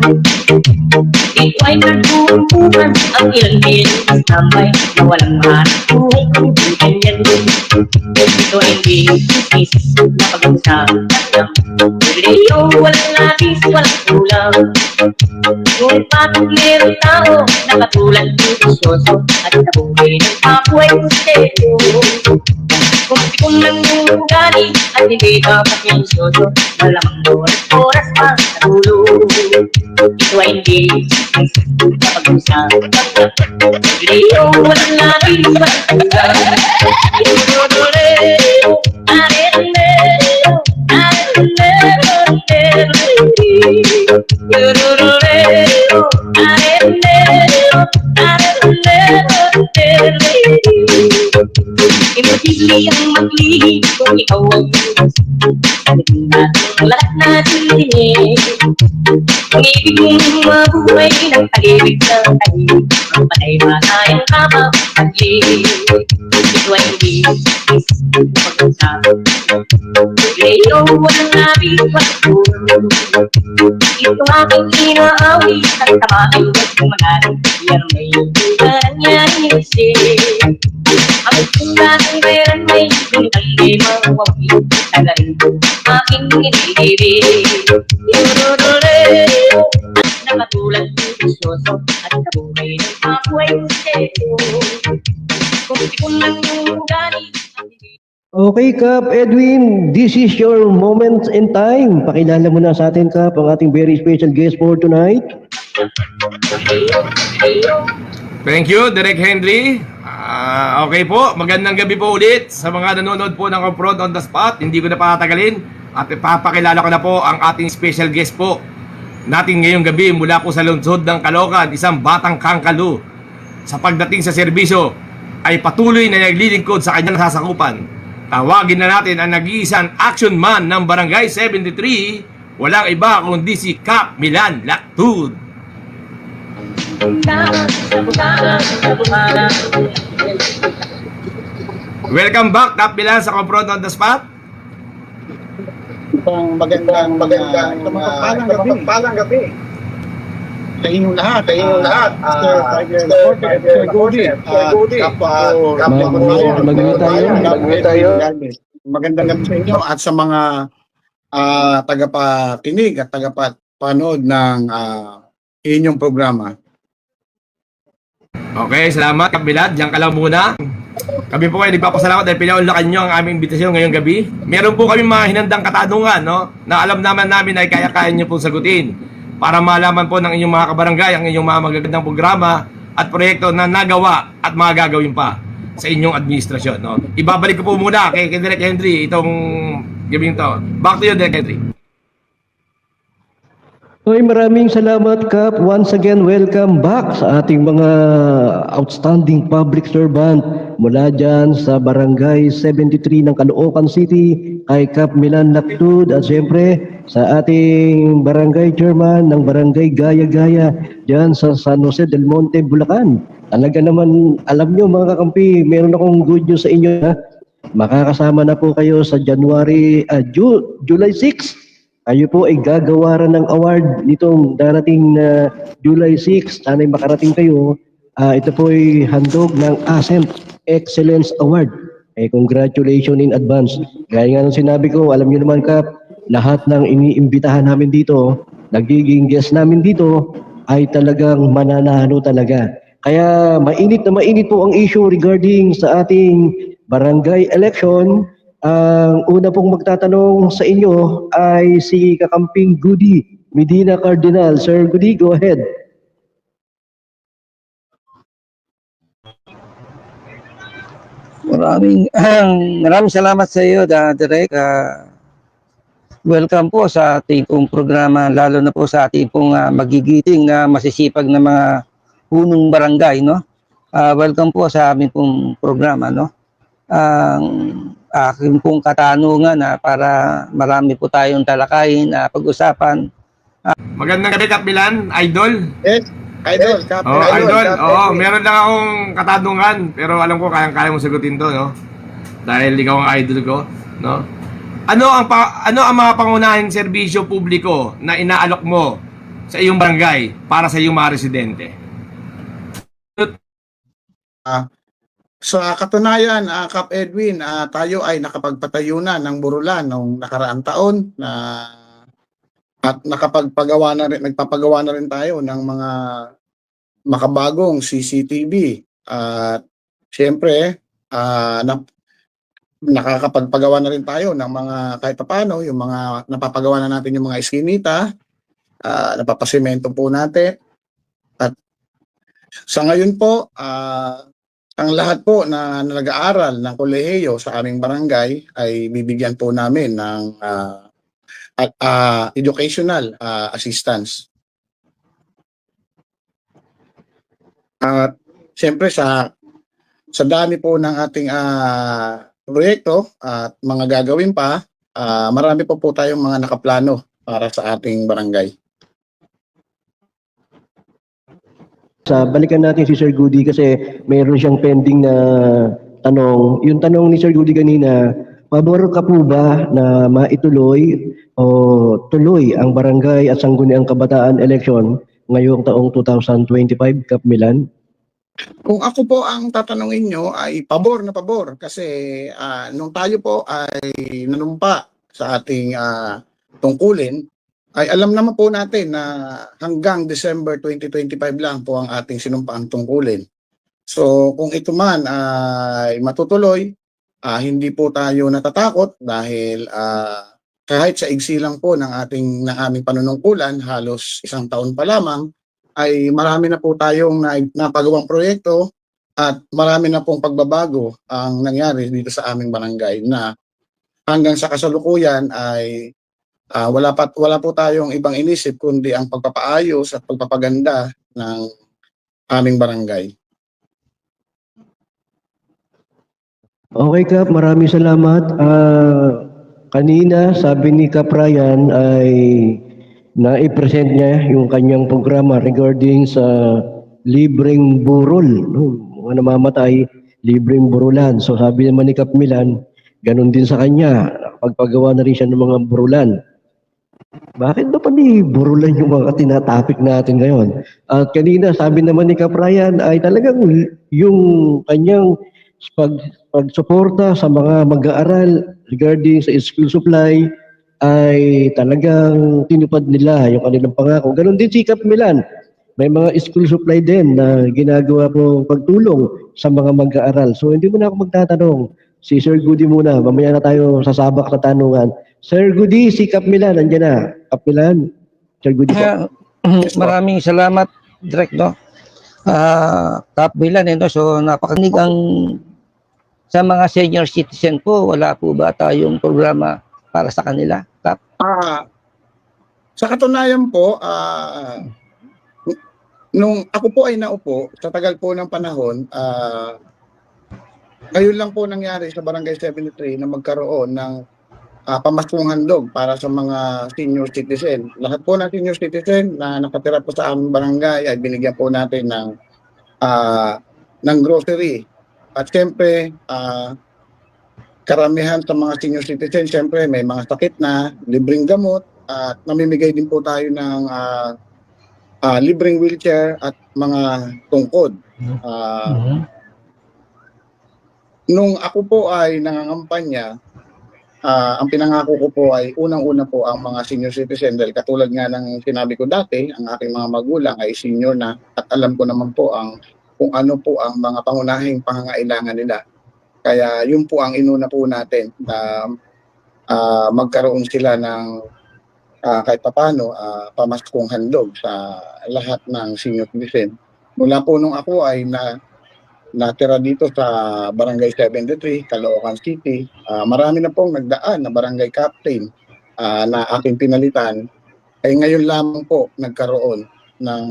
Ito ay nagbubuhan ang ilang bilang tambay na walang hanap buhay kundi ganyan din. Ito ay hindi business na pag-usapan lang. Leo, walang labis, walang kulang. Ngunit bakit meron tao na katulad ng bisyoso at nabuhay ng kapwa ay misteryo. Kung nangungugali at hindi dapat niyang bisyoso, malamang oras pa sa tulog. Ito ay hindi business na pag-usapan lang. Leo, walang labis, walang kulang. Imposible ang maglihim kung ikaw ang sagutin natin lahat natin dinig. Kung ibig mong mabuhay ng pag-ibig sa tahimik, ang patay ba tayong kapapaglig? Ito ay hindi pag-usapan. Leo, walang labis, walang kulang. Ito aking inaawit at tamaking magkumagaling. Yan may iba nangyari kasi ang sundating bayaran may gunitang di mawawi. Tagarin ko aking inibig. Yorororeo at nakatulad ng bisyoso at kabuhay ng kapwa ay misteryo. Kung di ko lang yung ugali. Okay, Kap Edwin, this is your moment in time. Pakilala mo na sa atin, Kap, ang ating very special guest for tonight. Thank you, Direk Henry. Okay po, magandang gabi po ulit sa mga nanonood po ng Confront on the Spot. Hindi ko na patatagalin at ipapakilala ko na po ang ating special guest po natin ngayong gabi mula po sa lungsod ng Caloocan, isang batang kangkalu. Sa pagdating sa serbisyo ay patuloy na naglilingkod sa kanyang sasakupan. Tawagin na natin ang nag-iisang action man ng Barangay 73, walang iba kundi si Kap Milan Lactud. Welcome back, Kap Milan, sa Confront on the Spot. Magandang mapagpalang gabi sa inyong lahat, Mr. Goody, magandang gabi sa inyo at sa mga tagapakinig at tagapanood ng inyong programa. Okay, salamat, Kap Milan. Diyan ka lang muna. Kami po kayo nagpapasalamat dahil pinaunlakan nyo ang aming imbitasyon ngayong gabi. Meron po kami mga hinandang katanungan, no, na alam naman namin ay kaya-kaya nyo po sagutin para malaman po ng inyong mga kabarangay ang inyong mga magagandang programa at proyekto na nagawa at mga gagawin pa sa inyong administrasyon, no. Ibabalik ko po muna kay Direk Henry itong gabing to. Back to you, Direk Henry. Okay, maraming salamat, Kap. Once again, welcome back sa ating mga outstanding public servant mula dyan sa Barangay 73 ng Caloocan City, kay Kap Milan Lactud, at siyempre sa ating Barangay Chairman ng Barangay Gaya-Gaya dyan sa San Jose del Monte, Bulacan. Talaga naman, alam nyo mga kakampi, meron akong good news sa inyo, ha? Makakasama na po kayo sa July 6. Kayo po ay gagawaran ng award nitong darating na July 6. Sana'y makarating kayo. Ito po ay handog ng ASEMP Excellence Award. Congratulations in advance. Gaya nga ng sinabi ko, alam niyo naman, Kap, lahat ng iniimbitahan namin dito, nagiging guest namin dito, ay talagang mananalo talaga. Kaya mainit na mainit po ang issue regarding sa ating barangay election. Ang una pong magtatanong sa inyo ay si Kakamping Goody Medina Cardinal. Sir Goody, go ahead. Maraming salamat sa iyo, Direk. Welcome po sa ating pong programa, lalo na po sa ating pong magigiting na masisipag na mga punong barangay, no? Welcome po sa aming pong programa, no? Aking pong katanungan para marami po tayong talakayin, pag-usapan. Magandang gabi, Kap Milan, idol. Yes, idol. Idol. Meron lang akong katanungan, pero alam ko kayang-kaya mo sagutin to, no? Dahil ikaw ang idol ko, no? Ano ang mga pangunahing serbisyo publiko na inaalok mo sa iyong barangay para sa iyong mga residente? Sa katunayan, Kap Edwin, tayo ay nakapagpatayo na ng burulan noong nakaraang taon at nagpapagawa na rin tayo ng mga makabagong CCTV. At siyempre, nakakapagpagawa na rin tayo ng mga kahit paano, yung mga napapagawa na natin yung mga iskinita, napapasemento po natin. At sa ngayon po, ang lahat po na nag-aaral ng kolehiyo sa aming barangay ay bibigyan po namin ng educational assistance. At siyempre sa dami po ng ating proyekto at mga gagawin pa, marami po tayong mga nakaplano para sa ating barangay. Balikan natin si Sir Goody kasi mayroon siyang pending na tanong. Yung tanong ni Sir Goody kanina, pabor ka po ba na maituloy o tuloy ang barangay at sangguniang kabataan election ngayong taong 2025, Kap Milan? Kung ako po ang tatanungin nyo ay pabor na pabor kasi nung tayo po ay nanumpa sa ating tungkulin, ay alam naman po natin na hanggang December 2025 lang po ang ating sinumpaang tungkulin. So kung ito man ay matutuloy, hindi po tayo natatakot dahil kahit sa igsi lang po ng aming panunungkulan, halos isang taon pa lamang, ay marami na po tayong napagawang proyekto at marami na pong pagbabago ang nangyari dito sa aming barangay na hanggang sa kasalukuyan ay wala po tayong ibang inisip kundi ang pagpapaayos at pagpapaganda ng aming barangay. Okay, Kap, maraming salamat. Kanina, sabi ni Kap Ryan ay na-present niya yung kanyang programa regarding sa libreng burol. Mga namamatay, libreng burulan. So sabi naman ni Kap Milan, ganun din sa kanya. Pagpagawa na rin siya ng mga burulan. Bakit ba burulan yung mga tinatopic natin ngayon? At kanina, sabi naman ni Kap Ryan ay talagang yung kanyang pagsuporta sa mga mag-aaral regarding sa school supply ay talagang tinupad nila yung kanilang pangako. Ganon din si Kap Milan. May mga school supply din na ginagawa po pagtulong sa mga mag-aaral. So hindi mo na ako magtatanong. Si Sir Goody muna. Mamaya na tayo sasabak sa tanungan. Sir Goody, si Kap Milan, nandiyan na. Kap Milan, Sir Goody po. Maraming salamat, Direk, no? Kap Milan, no? So napakanig ang sa mga senior citizen po, wala po ba tayong programa para sa kanila, Kap? Sa katunayan po, nung ako po ay naupo, sa tagal po ng panahon, ngayon lang po nangyari sa Barangay 73 na magkaroon ng pamaskong handog para sa mga senior citizen. Lahat po ng senior citizen na nakatira po sa aming barangay ay binigyan po natin ng grocery. At siyempre, karamihan sa mga senior citizen, siyempre may mga sakit na, libreng gamot, at namimigay din po tayo ng libreng wheelchair at mga tungkod. Nung ako po ay nangangampanya, ang pinangako ko po ay unang-una po ang mga senior citizen dahil katulad nga ng sinabi ko dati, ang aking mga magulang ay senior na at alam ko naman po kung ano po ang mga pangunahing pangangailangan nila. Kaya yun po ang inuna po natin na magkaroon sila ng kahit papano pamaskong handog sa lahat ng senior citizen. Mula po nung ako ay natira dito sa Barangay 73, Caloocan City, marami na pong nagdaan na barangay captain na aking pinalitan. Ay ngayon lamang po nagkaroon ng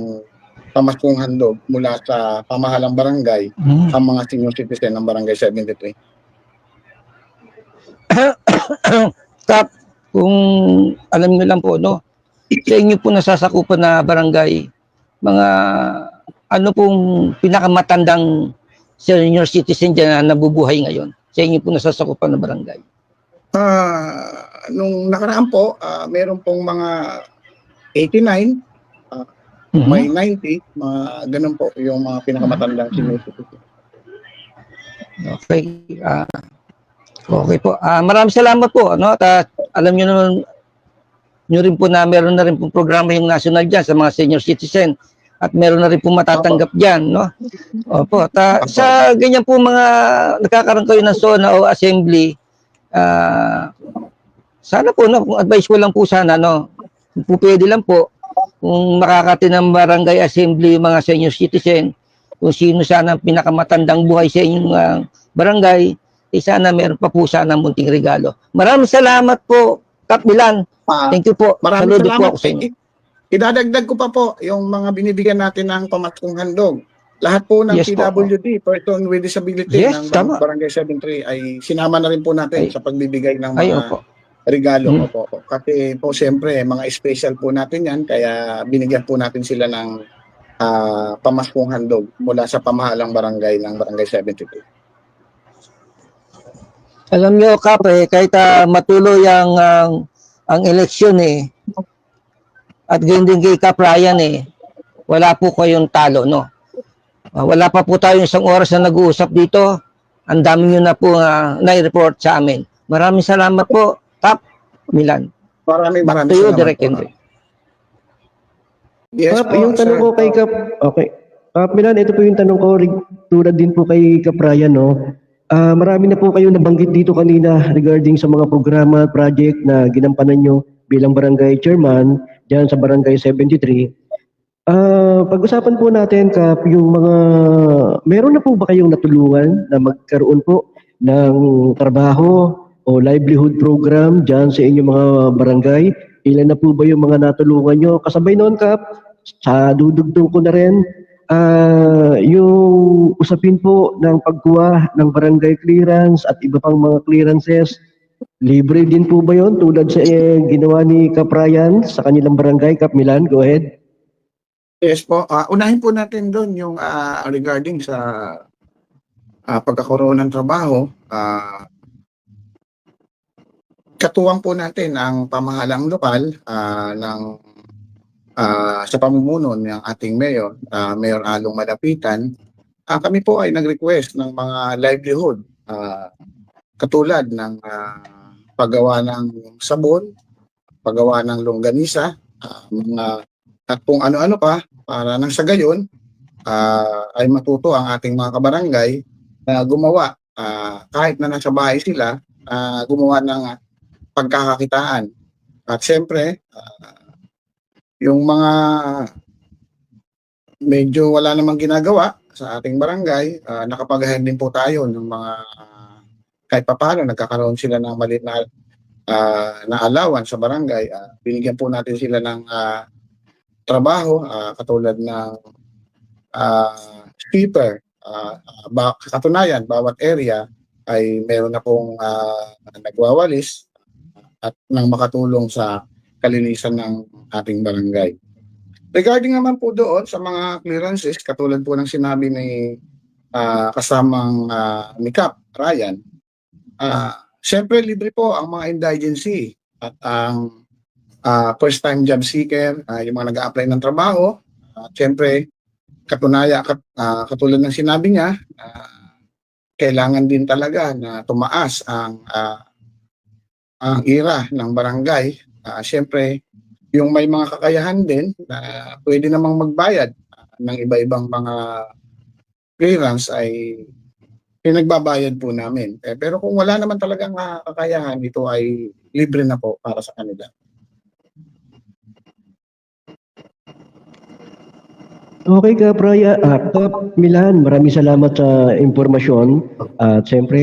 pamaskong handog mula sa pamahalang barangay ang mga senior citizen ng Barangay 73. Kap, kung alam niyo lang po, no, sa inyo po nasasakupan na barangay, mga ano pong pinakamatandang senior citizen dyan na nabubuhay ngayon? Sa inyo po nasasakupan na barangay? Nung nakaraan po, meron pong mga 89 may 90, mga ganun po yung mga pinakamatandang senior citizen. Okay. Okay po. Maraming salamat po. Ano? At alam niyo naman, nyo rin po na meron na rin po programa yung national dyan sa mga senior citizen. At meron na rin po matatanggap dyan. No? Opo. Sa ganyan po mga nakakaroon kayo ng SONA o assembly, sana po, no, kung advice ko lang po sana, no, kung po pwede lang po, kung makakati ng barangay assembly yung mga senior citizen, kung sino sana ang pinakamatandang buhay sa inyong barangay, sana meron pa po sana munting regalo. Maraming salamat po, Kap Milan. Thank you po. Maraming Saludo po salamat. ako sa inyo. Idadagdag ko pa po yung mga binibigyan natin ng pamaskong handog. Lahat po ng Yes po. PWD, person with disability Yes, ng tama. Barangay 73 ay sinama na rin po natin sa pagbibigay ng Ay, mga opo. regalo. Opo. Kasi po siyempre, mga special po natin yan, kaya binigyan po natin sila ng pamaskong handog mula sa pamahalang barangay ng Barangay 73. Alam nyo, Kap, kahit matuloy ang eleksyon at ganyan din kay Kap Ryan wala po kayong talo, no? Wala pa po tayo isang oras na nag-uusap dito. Ang dami nyo na po na-report sa amin. Maraming salamat po, Kap Milan. Maraming Back to you, salamat Direk po. Henry. Yes Kap, po, yung tanong sir. ko kay Kap, okay. Kap Milan, ito po yung tanong ko, tulad din po kay Kap Ryan, no? Marami na po kayo nabanggit dito kanina regarding sa mga programa at project na ginampanan nyo bilang barangay chairman dyan sa Barangay 73. Pag-usapan po natin, Kap, yung mga, meron na po ba kayong natulungan na magkaroon po ng trabaho o livelihood program dyan sa inyong mga barangay? Ilan na po ba yung mga natulungan nyo? Kasabay noon, Kap, sa dudugtong ko na rin, yung usapin po ng pagkuha ng barangay clearance at iba pang mga clearances, libre din po ba yun? Tulad sa ginawa ni Kap Ryan sa kanilang barangay. Kap Milan, go ahead. Yes po. Unahin po natin doon yung regarding sa pagkakaroon ng trabaho. Katuwang po natin ang pamahalang lokal sa pamumuno ng ating mayor, Mayor Along Malapitan. Kami po ay nag-request ng mga livelihood katulad ng paggawa ng sabon, paggawa ng longganisa, at kung ano-ano pa para nang sa gayon ay matuto ang ating mga kabarangay na gumawa kahit na nasa bahay sila, gumawa ng pagkakakitaan. At siyempre, yung mga medyo wala namang ginagawa sa ating barangay, nakapag-ahead din po tayo ng mga kahit papaano nagkakaroon sila ng maliit na allowance sa barangay. Binigyan po natin sila ng trabaho katulad ng sweeper. Katunayan, bawat area ay meron na pong nagwawalis at nang makatulong sa kalinisan ng ating barangay. Regarding naman po doon sa mga clearances, katulad po ng sinabi ni kasamang ni Kap Ryan, siyempre libre po ang mga indigency at ang first-time job seeker, yung mga nag-a-apply ng trabaho. Siyempre, katulad ng sinabi niya, kailangan din talaga na tumaas ang ira ng barangay. Siyempre, yung may mga kakayahan din na pwede namang magbayad ng iba-ibang mga clearance ay pinagbabayad po namin. Pero kung wala naman talagang kakayahan, ito ay libre na po para sa kanila. Okay, Kap Ryan, Kap Milan, maraming salamat sa impormasyon. At siyempre,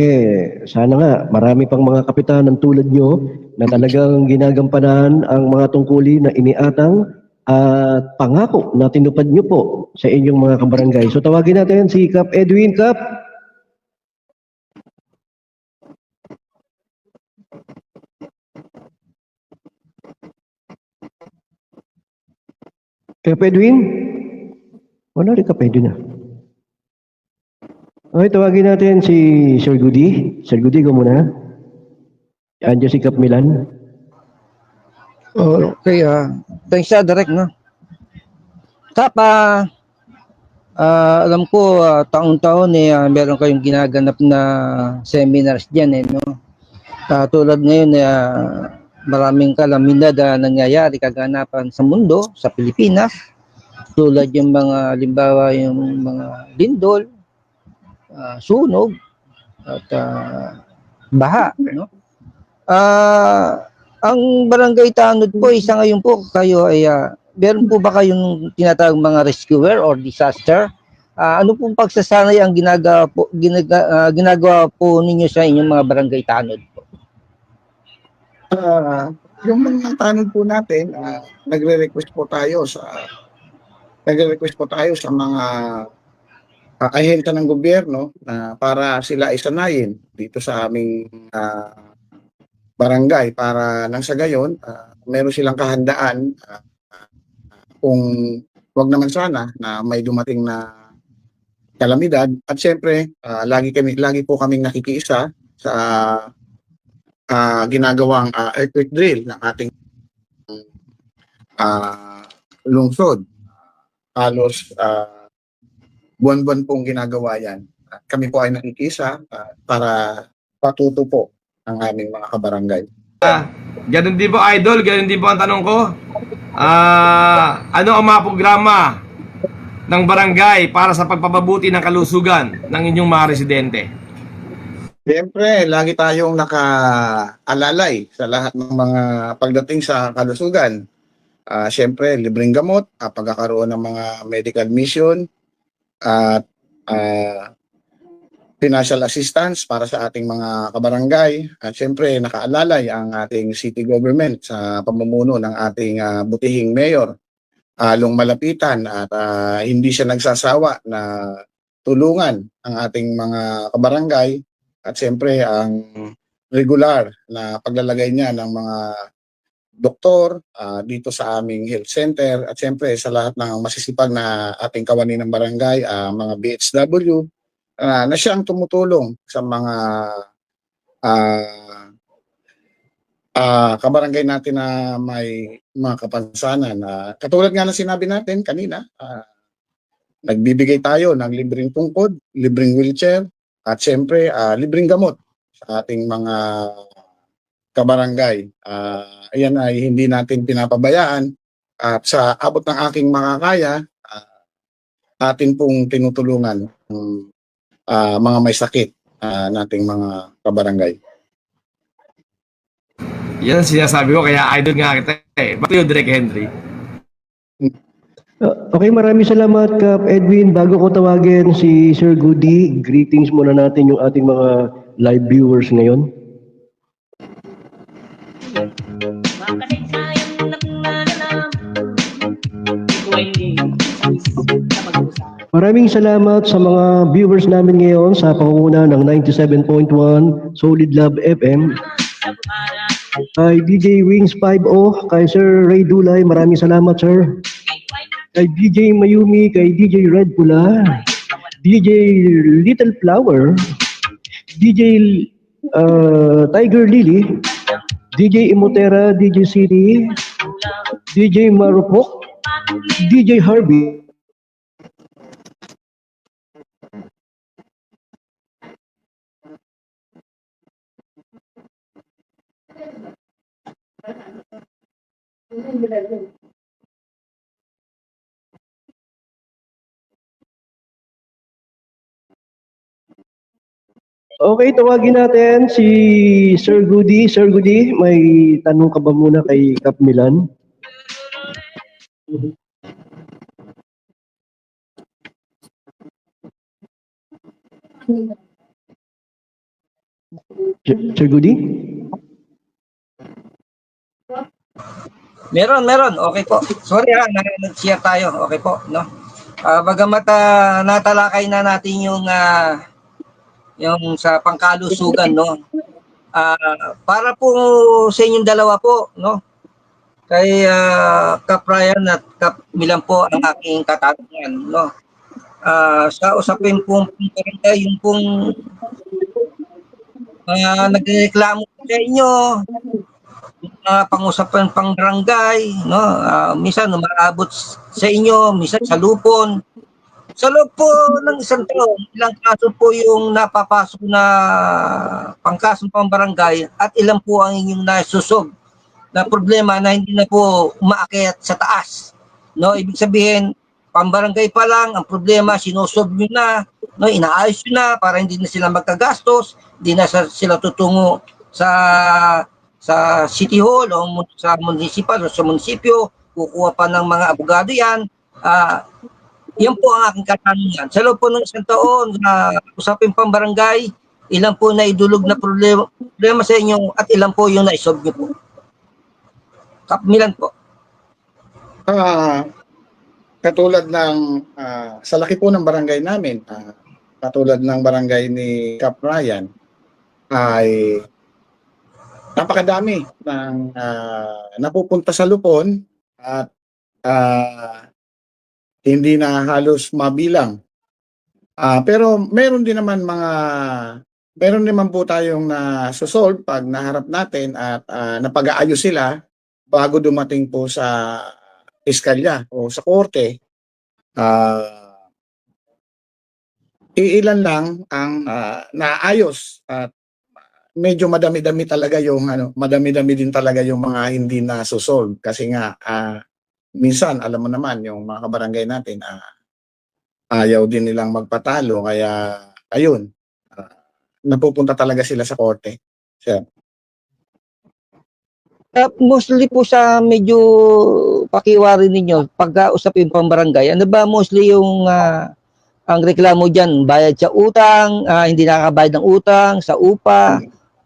sana nga marami pang mga kapitanan tulad nyo na talagang ginagampanan ang mga tungkulin na iniatang at pangako na tinupad nyo po sa inyong mga kabarangay. So tawagin natin si Kap Edwin. Kap. Kap Edwin? Wala rin Kap Edwin na. Okay, tawagin natin si Sir Goody. Sir Goody, go muna. Andiyan si Kap Milan. Okay, thanks Direk, no? Kap, alam ko taon-taon meron kayong ginaganap na seminars diyan no. Tulad ngayon maraming kalamidad nangyayari kaganapan sa mundo, sa Pilipinas. Tulad yung mga limbawa yung mga lindol, sunog at baha no. Ang Barangay Tanod po isa ngayon po kayo ay meron po ba kayong tinatawag mga rescuer or disaster? Ano pong pagsasanay ang ginagawa po ninyo sa inyong mga barangay tanod po? Yung mga tanod po natin, nagre-request po tayo sa mga ahensya ng gobyerno para sila isanayin dito sa aming barangay para nang sa gayon meron silang kahandaan kung wag naman sana na may dumating na kalamidad at syempre lagi po kaming nakikiisa sa ginagawang earthquake drill ng ating lungsod. Halos buwan-buwan pong ginagawa yan. Kami po ay nakikisa para patuto po ang aming mga kabarangay. Ganun din po, Idol, ganun din po ang tanong ko. Ano ang mga programa ng barangay para sa pagpapabuti ng kalusugan ng inyong mga residente? Siyempre, lagi tayong nakaalalay sa lahat ng mga pagdating sa kalusugan. Siyempre, libreng gamot, pagkakaroon ng mga medical mission, at financial assistance para sa ating mga kabarangay. At siyempre, nakaalalay ang ating city government sa pamumuno ng ating butihing mayor, Along Malapitan, at hindi siya nagsasawa na tulungan ang ating mga kabarangay. At siyempre, ang regular na paglalagay niya ng mga doktor dito sa aming health center at siyempre sa lahat ng masisipag na ating kawani ng barangay, mga BHW na siyang tumutulong sa mga kabarangay natin na may mga kapansanan. Katulad nga ng sinabi natin kanina, nagbibigay tayo ng libreng tungkod, libreng wheelchair at siyempre libreng gamot sa ating mga kabarangay. Ayan ay hindi natin pinapabayaan at sa abot ng aking makakaya, atin pong tinutulungan mga may sakit nating mga kabarangay. Yan ang sinasabi ko, kaya idol nga kita eh. Ba't yung Direk Henry? Okay, maraming salamat Kap Edwin. Bago ko tawagin si Sir Goody, greetings muna natin yung ating mga live viewers ngayon. Maraming salamat sa mga viewers namin ngayon sa pangunguna ng 97.1 Solid Love FM. Kay DJ Wings 5-0, kay Sir Ray Dulay, maraming salamat sir. Kay DJ Mayumi, kay DJ Red Pula, DJ Little Flower, DJ Tiger Lily, DJ Imotera, DJ City, DJ Marupok, DJ Harvey. Okay, tawagin natin si Sir Goody. Sir Goody, may tanong ka ba muna kay Kap Milan? Sir Goody? Meron. Okay po. Sorry nag-share tayo. Okay po, no? Bagamat natalakay na natin yung sa pangkalusugan, no? Para po sa inyong dalawa po, no? Kay Kap Ryan at Kap Milan po ang aking katanungan, no? Sa usapin pong yung pong nagreklamo sa inyo pangusapan pang barangay, no? Minsan umaabot sa inyo, minsan sa lupon. Sa loob po ng isang taon, ilang kaso po yung napapasok na pangkasong pang barangay at ilan po ang inyong nasusob na problema na hindi na po umaakyat sa taas. No, ibig sabihin, pambarangay pa lang, ang problema, sinusob nyo na, no, inaayos nyo na para hindi na sila magkagastos, hindi na sila tutungo sa City Hall o sa municipal o sa munisipyo, kukuha pa ng mga abogado yan. Yan po ang aking katanungan. Sa loob po ng isang taon na usapin pambarangay, ilan po na idulog na problema sa inyo at ilan po yung naisolve nyo po? Kapmilan po. Katulad ng sa laki po ng barangay namin, katulad ng barangay ni Cap Ryan, ay napakadami ng napupunta sa lupon at hindi na halos mabilang. Pero meron naman po tayong na-solve pag naharap natin at napag-aayos sila bago dumating po sa iskalya o sa korte. Iilan lang ang naayos at medyo madami-dami talaga yung madami-dami din talaga yung mga hindi na-solve kasi nga minsan alam mo naman yung mga kabarangay natin ayaw din nilang magpatalo kaya ayun napupunta talaga sila sa korte. Sir. Mostly po sa medyo pakiwari ninyo pagka usapin pang barangay, ano ba mostly yung ang reklamo diyan, bayad sa utang, hindi nakakabayad ng utang, sa upa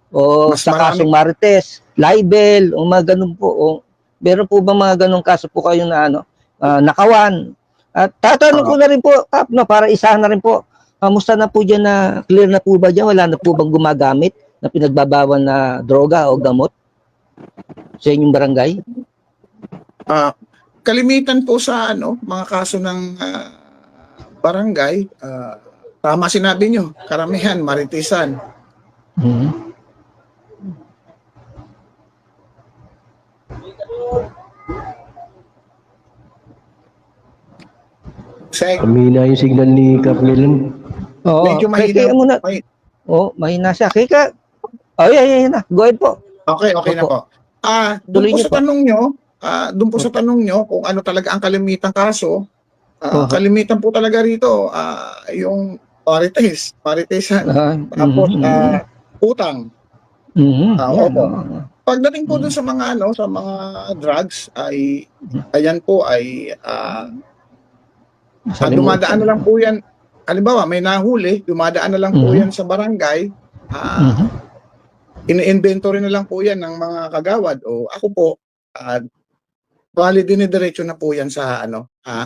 o Mas sa kasong marites, libel o mga ganun po o meron po ba mga ganung kaso po kayo na nakawan? At tatanong ko na rin po, para isahan na rin po, kamusta na po dyan na clear na po ba dyan? Wala na po bang gumagamit na pinagbabawal na droga o gamot sa inyong barangay? Kalimitan po sa mga kaso ng barangay, tama sinabi nyo, karamihan, maritisan. Kamina yung signal ni Kapmilan. Oo. Medyo mahina. Mahina siya. Kaya yan na. Go ahead po. Okay na po. Doon po sa tanong nyo, kung ano talaga ang kalimitang kaso, kalimitan po talaga rito, yung maritesan, tapos utang. Opo. Pagdating po dun sa mga drugs ay ayan po ay dumadaan na lang po yan. Halimbawa, may nahuli, dumadaan na lang po yan sa barangay. Ini-inventory na lang po yan ng mga kagawad. O ako po, dinidiretso na po yan sa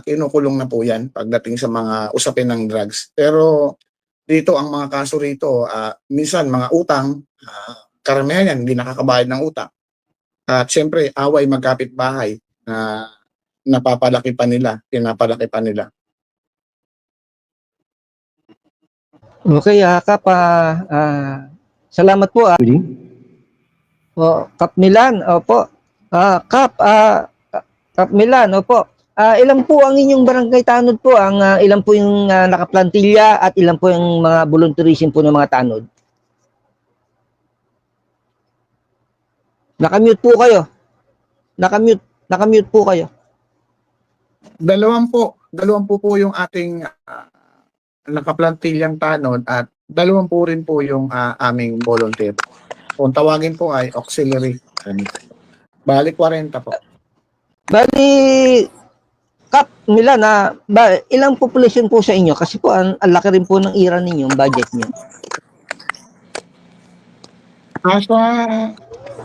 kinukulong na po yan pagdating sa mga usapin ng drugs. Pero dito, ang mga kaso rito, minsan mga utang, karamihan yan, hindi nakakabayad ng utang. At siyempre, away magkapit-bahay na pinapalaki pa nila. Okay, Kap, salamat po. Kap Milan, opo. Kap Milan, opo. Ilan po ang inyong barangay tanod po? Ilan po yung nakaplantilla at ilan po yung mga volunteerism po ng mga tanod? Nakamute po kayo. Nakamute po kayo. Dalawang po yung ating nakaplantilyang tanod at dalawang po rin po yung aming volunteer. Kung tawagin po ay auxiliary. Bali 40 po. Bali, Kap Milan, ilang population po sa inyo? Kasi po, ang laki rin po ng ira ninyo, ang budget nyo. Nasa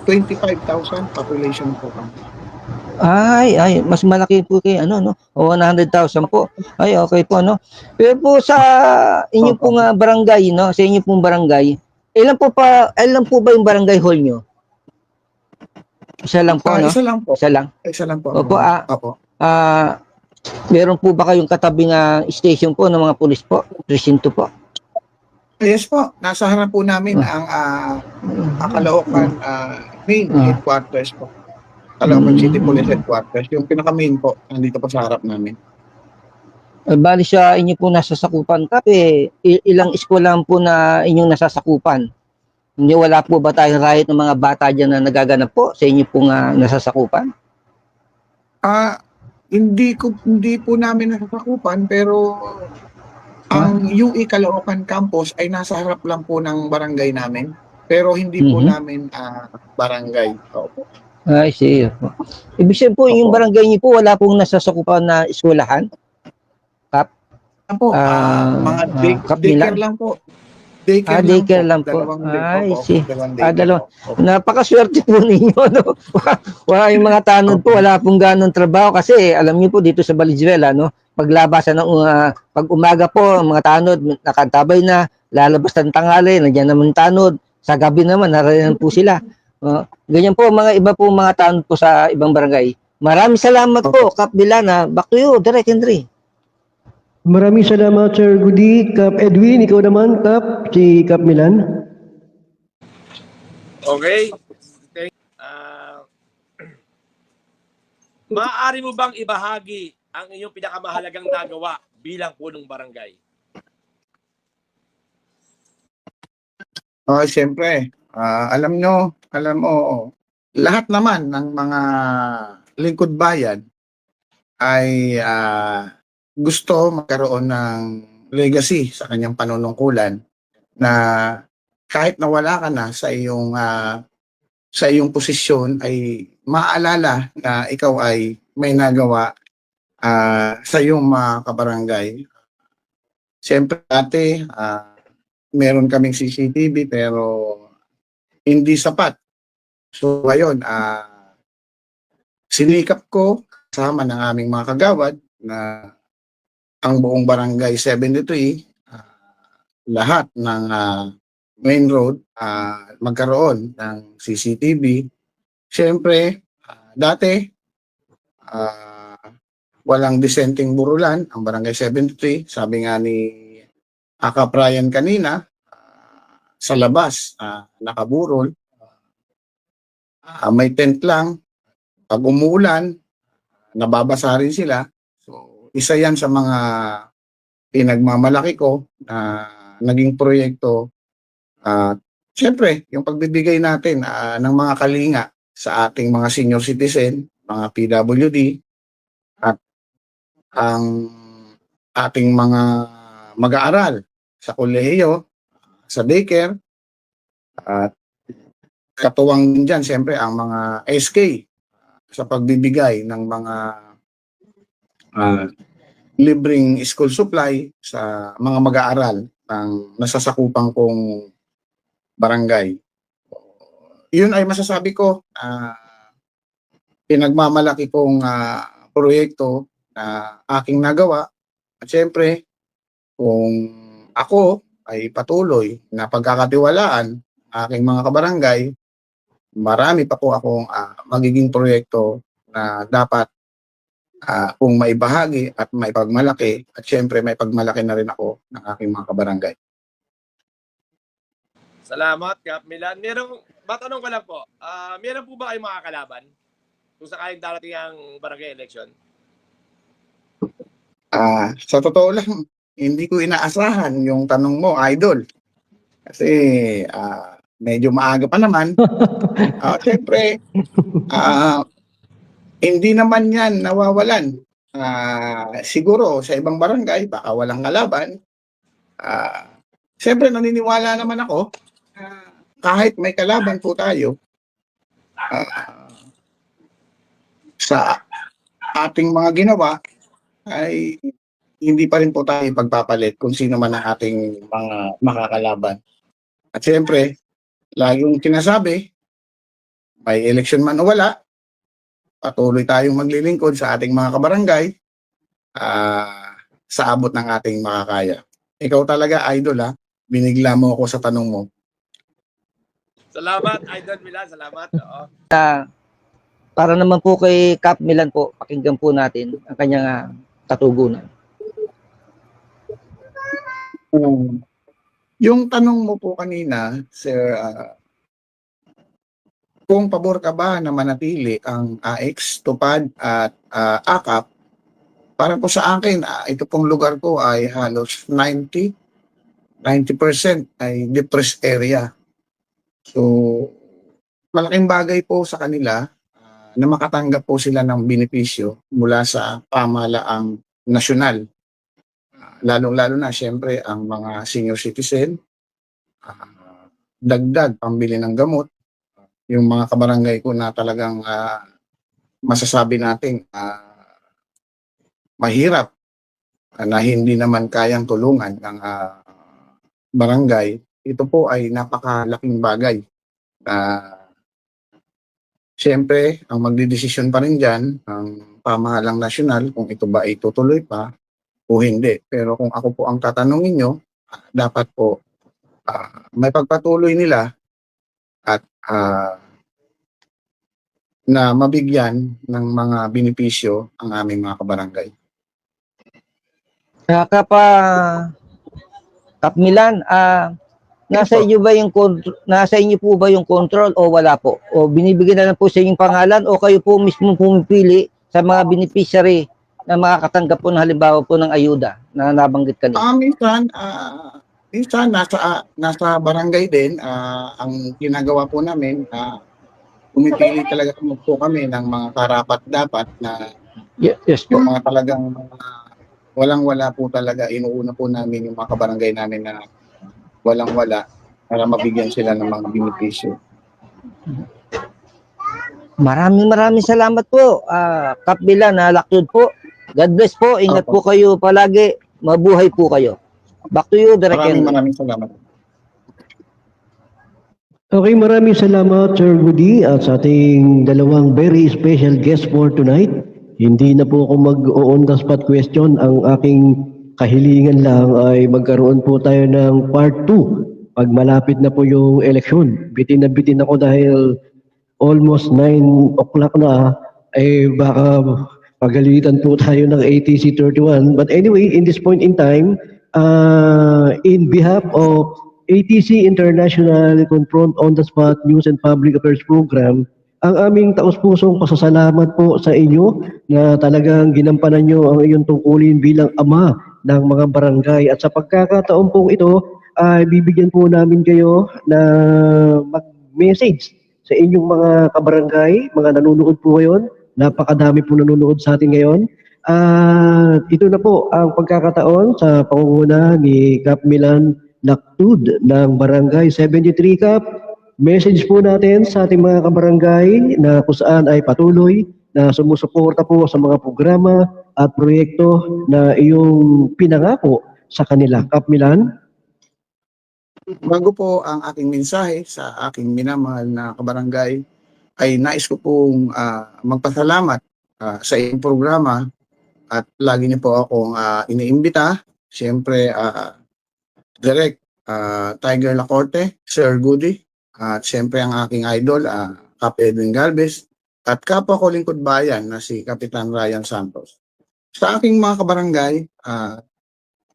25,000 population po kami. Ay, mas malaki po kay o 100,000 po. Ay, okay po, Pero po sa inyo pong barangay, sa inyo pong barangay, ilan po ba yung barangay hall nyo? Isa lang po, Isa lang po. Isa lang po. Opo. Meron po ba kayong katabing station po ng mga pulis po? Presinto po? Yes po, nasa harap po namin ang Caloocan main headquarters po. Caloocan City Police Headquarters. Yung pinaka-main po, nandito po sa harap namin. Bali siya inyo po nasasakupan Kap, ilang eskwelahan po na inyong nasasakupan? Hindi wala po ba tayong riot ng mga bata dyan na nagaganap po sa inyo po nga nasasakupan? Hindi po namin nasasakupan, pero ang UE Caloocan Campus ay nasa harap lang po ng barangay namin. Pero hindi po namin barangay. Opo. Ay, see. Ibig sabihin po, yung barangay niyo po, wala pong nasasakupan na eskwelahan? Kap? Po, mga daycare lang po. Daycare lang po. Ay, see. Dalawa. Opo. Napakaswerte po ninyo. No? Wala yung mga tanod po, wala pong ganong trabaho. Kasi alam niyo po dito sa Valenzuela, no? Paglabasan ng pag umaga po, ang mga tanod nakantabay na, lalabas ng tanghali, nandiyan naman tanod. Sa gabi naman, narayan po sila. Ganyan po, mga iba po mga tanod po sa ibang barangay. Maraming salamat po, Kap Bilana. Back to you, Direk Henry. Maraming salamat, Sir Goody. Kap Edwin, ikaw naman, Kap, si Kap Milan. Okay. Maaari mo bang ibahagi ang inyong pinakamahalagang nagawa bilang punong barangay? Siyempre, alam mo, lahat naman ng mga lingkod bayan ay gusto magkaroon ng legacy sa kanyang panunungkulan na kahit nawala ka na sa iyong posisyon ay maalala na ikaw ay may nagawa sa iyong mga kabarangay. Siyempre dati, meron kaming CCTV pero hindi sapat. So ngayon, sinikap ko kasama ng aming mga kagawad na ang buong barangay 73, lahat ng main road magkaroon ng CCTV. Siyempre, dati walang dissenting burulan ang barangay 73. Sabi nga ni Aka Brian kanina, sa labas nakaburol, may tent lang. Pag umuulan, nababasa rin sila. So, isa yan sa mga pinagmamalaki ko na naging proyekto. Siyempre, yung pagbibigay natin ng mga kalinga sa ating mga senior citizen, mga PWD, at ang ating mga mag-aaral sa kolehiyo, sa daycare, at katuwang dyan, siyempre, ang mga SK sa pagbibigay ng mga libreng school supply sa mga mag-aaral ng nasasakupan kong barangay. Yun ay masasabi ko, pinagmamalaki kong proyekto na aking nagawa. At syempre, kung ako ay patuloy na pagkakatiwalaan aking mga kabarangay, marami pa po akong magiging proyekto na dapat kung maibahagi at maipagmalaki, at syempre may pagmalaki na rin ako ng aking mga kabarangay. Salamat, Kap Milan. Matanong ko lang po, meron po ba kayong mga kalaban kung sakaling darating ang barangay election? Sa totoo lang, hindi ko inaasahan yung tanong mo, Idol. Kasi medyo maaga pa naman. Siyempre, hindi naman yan nawawalan. Siguro sa ibang barangay, baka walang kalaban. Siyempre, naniniwala naman ako, kahit may kalaban po tayo, sa ating mga ginawa, ay hindi pa rin po tayo pagpapalit kung sino man ang ating mga makakalaban. At siyempre, laging sinasabi, may election man o wala, patuloy tayong maglilingkod sa ating mga kabarangay sa abot ng ating makakaya. Ikaw talaga, Idol, binigla mo ako sa tanong mo. Salamat, Idol Milan. Salamat. Para naman po kay Kap Milan po, pakinggan po natin ang kanyang katugunan. Yung tanong mo po kanina, Sir, kung pabor ka ba na manatili ang AX, TUPAD at AKAP, para po sa akin, ito pong lugar ko ay halos 90% ay depressed area. So, malaking bagay po sa kanila na makatanggap po sila ng benepisyo mula sa pamahalaang nasyonal. Lalong-lalo na, syempre, ang mga senior citizen, dagdag pambili ng gamot, yung mga kabarangay ko na talagang masasabi natin mahirap na hindi naman kayang tulungan ng barangay, ito po ay napakalaking bagay. Siyempre, ang magdidesisyon pa rin dyan, ang pamahalang nasyonal, kung ito ba ay tutuloy pa o hindi. Pero kung ako po ang tatanungin nyo, dapat po may pagpatuloy nila at na mabigyan ng mga benepisyo ang aming mga kabarangay. Kap Milan, nasa inyo po ba yung control o wala po? O binibigyan na lang po sa inyong pangalan o kayo po mismo pumipili sa mga beneficiary na makakatanggap po ng halimbawa po ng ayuda na nabanggit kanina? Minsan nasa barangay din ang ginagawa po namin, pumipili talaga po kami ng mga karapat-dapat na Yes po. mga talagang walang-wala po talaga. Inuuna po namin yung mga kabarangay namin na walang-wala para mabigyan sila ng mga benepisyo. Maraming salamat po, Kap Milan, Lactud po. God bless po. Ingat po kayo palagi. Mabuhay po kayo. Back to you, Direk Henry. Maraming salamat. Okay, maraming salamat Sir Woody at sa ating dalawang very special guest for tonight. Hindi na po ako mag-on the spot question. Ang aking kahilingan lang ay magkaroon po tayo ng part 2 pag malapit na po yung eleksyon. Bitin na bitin ako dahil almost 9 o'clock na, baka pagalitan po tayo ng ATC 31. But anyway, in this point in time, in behalf of ATC International Confront on the Spot News and Public Affairs Program, ang aming taus-pusong pasasalamat po sa inyo na talagang ginampanan nyo ang iyong tungkulin bilang ama ng mga barangay. At sa pagkakataon pong ito, ay bibigyan po namin kayo na mag-message sa inyong mga kabarangay, mga nanonood po ngayon. Napakadami po nanonood sa atin ngayon. Ito na po ang pagkakataon sa pangunguna ni Kap Milan Lactud ng Barangay 73 Kap. Message po natin sa ating mga kabarangay na kung saan ay patuloy na sumusuporta po sa mga programa at proyekto na iyong pinangako sa kanila. Kap Milan? Bago po ang aking mensahe sa aking minamahal na kabarangay, ay nais ko pong magpasalamat sa iyong programa at lagi niyo po akong iniimbita. Siyempre, Direk Tiger Lacorte, Sir Goody, at siyempre ang aking idol, Kap Edwin Galvez, at kapwa ko lingkod bayan na si Kapitan Ryan Santos. Sa aking mga kabarangay,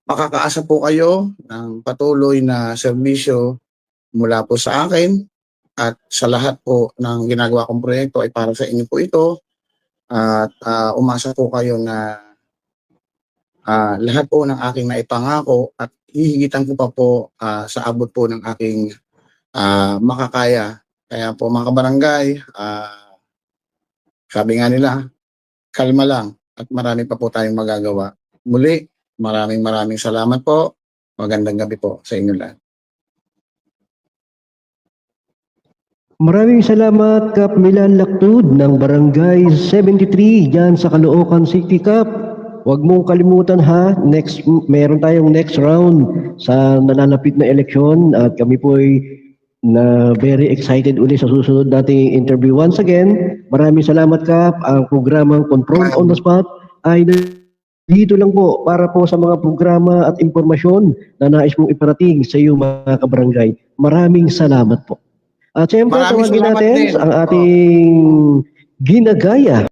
makakaasa po kayo ng patuloy na serbisyo mula po sa akin at sa lahat po ng ginagawa kong proyekto ay para sa inyo po ito. At umasa po kayo na lahat po ng aking naipangako at hihigitan ko pa po sa abot po ng aking makakaya. Kaya po mga kabarangay, sabi nga nila, kalma lang at marami pa po tayong magagawa. Muli, maraming salamat po. Magandang gabi po sa inyo lahat. Maraming salamat Kap Milan Lactud ng Barangay 73 dyan sa Caloocan City Kap. Huwag mong kalimutan ha, meron tayong next round sa nalalapit na eleksyon at kami po ay very excited uli sa susunod nating interview. Once again, maraming salamat Kap. Ang programang Confront on the Spot ay dito lang po para po sa mga programa at impormasyon na nais mong iparating sa iyo mga kabarangay. Maraming salamat po. At siyempre, tawagin natin ang ating ginagaya